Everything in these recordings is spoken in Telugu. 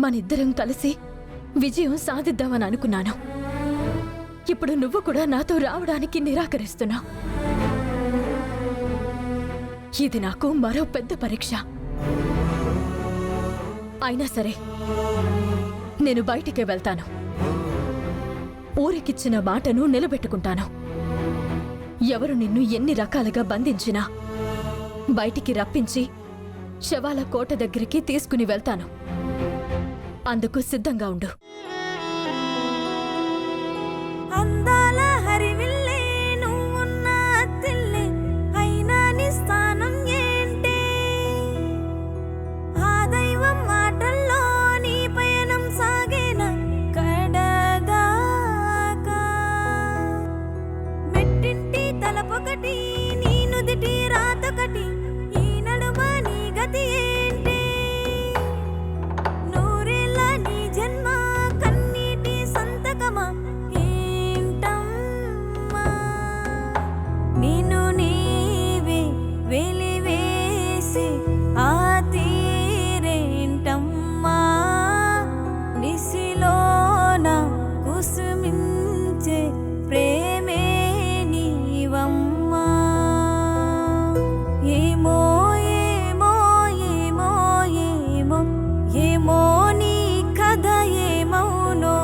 మనిద్దరం కలిసి విజయం సాధిద్దామని అనుకున్నాను. ఇప్పుడు నువ్వు కూడా నాతో రావడానికి నిరాకరిస్తున్నావు. ఇది నాకు మరో పెద్ద పరీక్ష. అయినా సరే నేను బయటికే వెళ్తాను. ఊరికిచ్చిన మాటను నిలబెట్టుకుంటాను. ఎవరు నిన్ను ఎన్ని రకాలుగా బంధించినా బయటికి రప్పించి శవాల కోట దగ్గరికి తీసుకుని వెళ్తాను. అందుకు సిద్ధంగా ఉండు. అందాల హరివిల్లే నువ్వున్న అత్తిల్లే అయినా నీ స్థానం ఏంటి? ఆ దైవం మాటల్లో నీ పయనం సాగేన కడదాకా. మెట్టింటి తలపొకటి నీ నుదిటి రాతొకటి ఈ నడుమ నీ గతి ఏంటి? నూరేళ్ళ నీ జన్మ కన్నీటి సంతకమా ఏంటమ్మా? నిన్ను నీవే వెలివేసి ఆ తీరేంటమ్మా? నిసిలోన కుసుమించే ప్రేమే నీవమ్మా. ఏమో ఏమో ఏమో ఏమో ఏమో నీ కథ ఏమౌనో,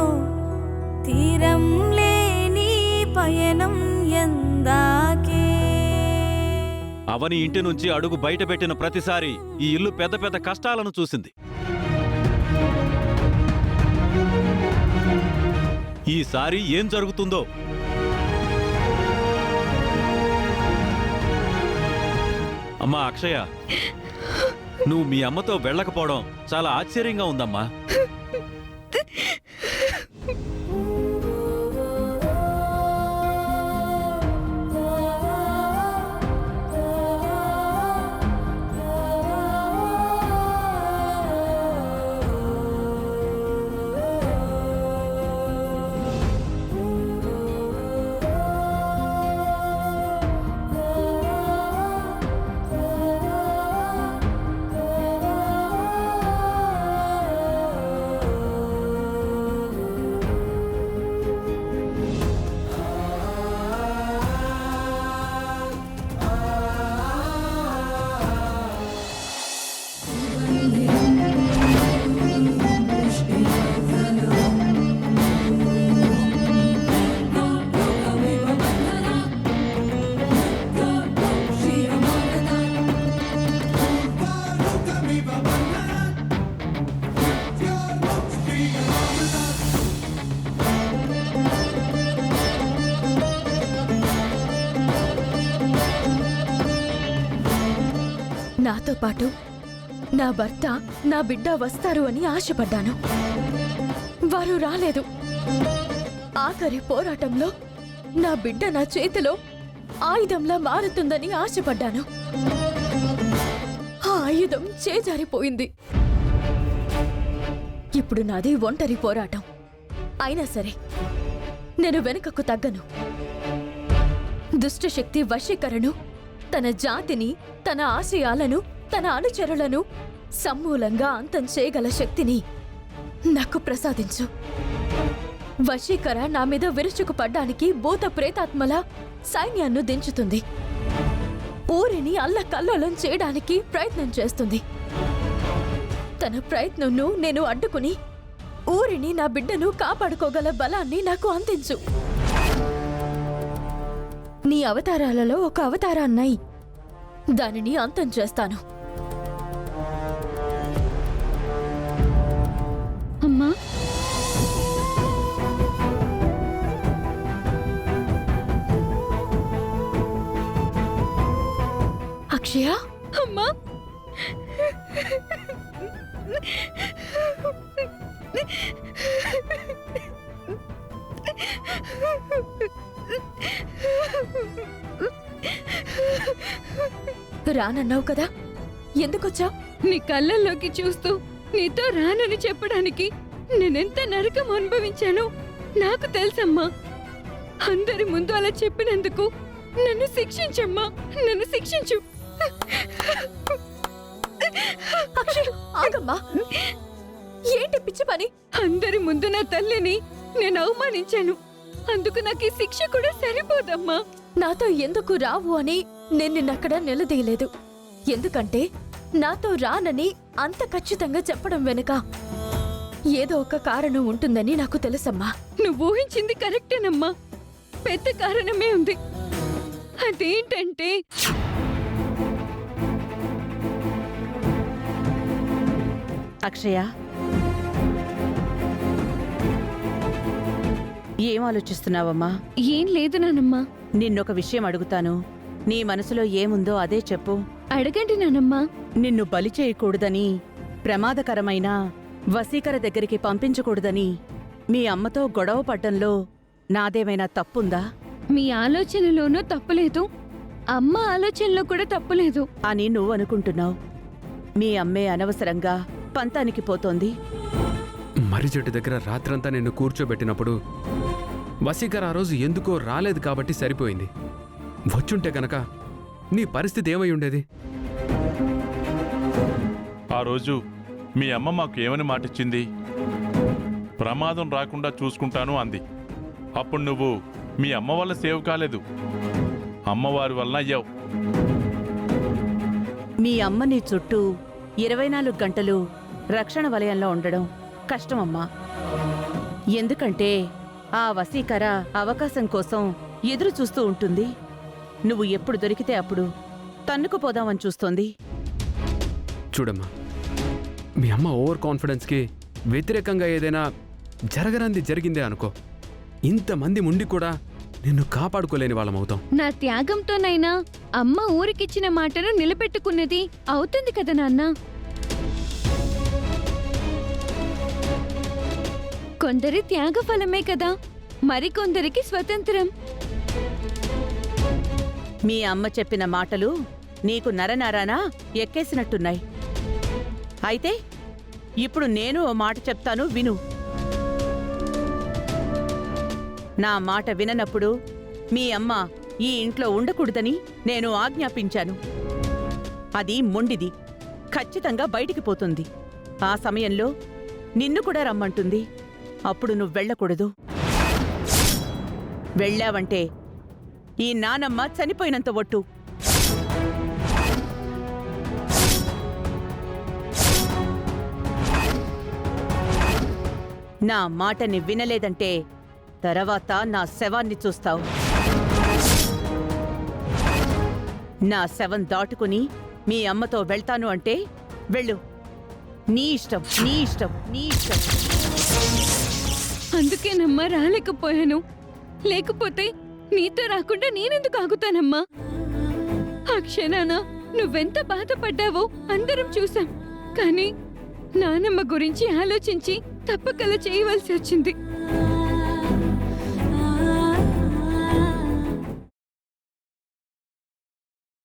తీరం లేని పయనం ఎందాకే. అవని ఇంటి నుంచి అడుగు బయటపెట్టిన ప్రతిసారి ఈ ఇల్లు పెద్ద పెద్ద కష్టాలను చూసింది. ఈసారి ఏం జరుగుతుందో? అమ్మా అక్షయ, నువ్వు మీ అమ్మతో వెళ్ళకపోవడం చాలా ఆశ్చర్యంగా ఉందమ్మా. నాతో పాటు నా భర్త నా బిడ్డ వస్తారు అని ఆశపడ్డాను. వారు రాలేదు. ఆఖరి పోరాటంలో నా బిడ్డ నా చేతిలో ఆయుధంలా మారుతుందని ఆశపడ్డాను. ఆ ఆయుధం చేజారిపోయింది. ఇప్పుడు నాది ఒంటరి పోరాటం. అయినా సరే నేను వెనుకకు తగ్గను. దుష్టశక్తి వశీకరణు తన జాతిని, తన ఆశయాలను, తన అనుచరులను సమూలంగా అంతం చేయగల శక్తిని నాకు ప్రసాదించు. వశీకర నా మీద విరుచుకుపడ్డానికి భూత ప్రేతాత్మల సైన్యాన్ని దించుతుంది. ఊరిని అల్లకల్లోలం చేయడానికి ప్రయత్నం చేస్తుంది. తన ప్రయత్నంను నేను అడ్డుకుని ఊరిని, నా బిడ్డను కాపాడుకోగల బలాన్ని నాకు అందించు. నీ అవతారాలలో ఒక అవతారాన్నై దానిని అంతం చేస్తాను. అమ్మా, అక్షయ, అమ్మా, రానన్నావు కదా, ఎందుకొచ్చావు? నీ కళ్ళల్లోకి చూస్తూ నీతో రానని చెప్పడానికి నేనెంత నరకం అనుభవించానో నాకు తెలుసమ్మా. అందరి ముందు అలా చెప్పినందుకు నన్ను శిక్షించమ్మా, నన్ను శిక్షించు. అక్షయ్, ఆగమ్మా. ఏంటి పిచ్చి పని? అందరి ముందు నా తల్లిని నేను అవమానించాను. అందుకు నాకు ఈ శిక్ష కూడా సరిపోదమ్మా. నాతో ఎందుకు రావు అని నేను నిన్నక్కడ నిలదీయలేదు. ఎందుకంటే నాతో రానని అంత ఖచ్చితంగా చెప్పడం వెనుక ఏదో ఒక కారణం ఉంటుందని నాకు తెలుసమ్మా. నువ్వు ఊహించింది కరెక్టేనమ్మా. పెద్ద కారణమే ఉంది. అదేంటంటే అక్షయ, ఏం ఆలోచిస్తున్నావమ్మా? ఏం లేదు నానమ్మా. నిన్నొక విషయం అడుగుతాను. నీ మనసులో ఏముందో అదే చెప్పు. అడగండి నానమ్మా. నిన్ను బలి చేయకూడదని, ప్రమాదకరమైన వసీకర దగ్గరికి పంపించకూడదని మీ అమ్మతో గొడవ పడ్డంలో నాదేమైనా తప్పుందా మీ ఆలోచనలోనూ తప్పులేదు, అమ్మ ఆలోచనలో కూడా తప్పులేదు అని నువ్వు అనుకుంటున్నావు. మీ అమ్మే అనవసరంగా పంతానికి పోతోంది. మర్రి చెట్టు దగ్గర రాత్రంతా నిన్ను కూర్చోబెట్టినప్పుడు వసీకర్ ఆ రోజు ఎందుకో రాలేదు కాబట్టి సరిపోయింది. వచ్చుంటే గనక నీ పరిస్థితి ఏమై ఉండేది? ఆ రోజు మీ అమ్మ మాకు ఏమని మాటిచ్చింది? ప్రమాదం రాకుండా చూసుకుంటాను అంది. అప్పుడు నువ్వు మీ అమ్మ వల్ల సేవ్ కాలేదు, అమ్మవారి వలన అయ్యావు. మీ అమ్మ నీ చుట్టూ 24 గంటలు రక్షణ వలయంలో ఉండడం కష్టమమ్మా. ఎందుకంటే ఆ వసీకర అవకాశం కోసం ఎదురు చూస్తూ ఉంటుంది. నువ్వు ఎప్పుడు దొరికితే అప్పుడు తన్నుకుపోదామని చూస్తోంది. చూడమ్మా, మీ అమ్మ ఓవర్ కాన్ఫిడెన్స్కి వ్యతిరేకంగా ఏదైనా జరగనంది జరిగిందే అనుకో, ఇంతమంది ఉండి కూడా నిన్ను కాపాడుకోలేని వాళ్ళమవుతాం. నా త్యాగంతోనైనా అమ్మ ఊరికిచ్చిన మాటను నిలబెట్టుకున్నది అవుతుంది కదా నాన్న. కొందరి త్యాగ ఫలమే కదా మరికొందరికి స్వతంత్రం. మీ అమ్మ చెప్పిన మాటలు నీకు నరనరానా ఎక్కేసినట్టున్నాయి. అయితే ఇప్పుడు నేను ఓ మాట చెప్తాను, విను. నా మాట విననప్పుడు మీ అమ్మ ఈ ఇంట్లో ఉండకూడదని నేను ఆజ్ఞాపించాను. అది మొండిది, ఖచ్చితంగా బయటికి పోతుంది. ఆ సమయంలో నిన్ను కూడా రమ్మంటుంది. అప్పుడు నువ్వు వెళ్ళకూడదు. వెళ్ళావంటే ఈ నానమ్మ చనిపోయినంత ఒట్టు. నా మాటని వినలేదంటే తర్వాత నా శవాన్ని చూస్తావు. నా శవం దాటుకుని మీ అమ్మతో వెళ్తాను అంటే వెళ్ళు. నీ ఇష్టం, నీ ఇష్టం, నీ ఇష్టం. అందుకేనమ్మా రాలేకపోయాను. లేకపోతే నీతో రాకుండా నేనెందుకు ఆగుతానమ్మా? ఆ క్షణాన నువ్వెంత బాధపడ్డావో అందరం చూసాం. కానీ నానమ్మ గురించి ఆలోచించి తప్పకలా చేయవలసి వచ్చింది.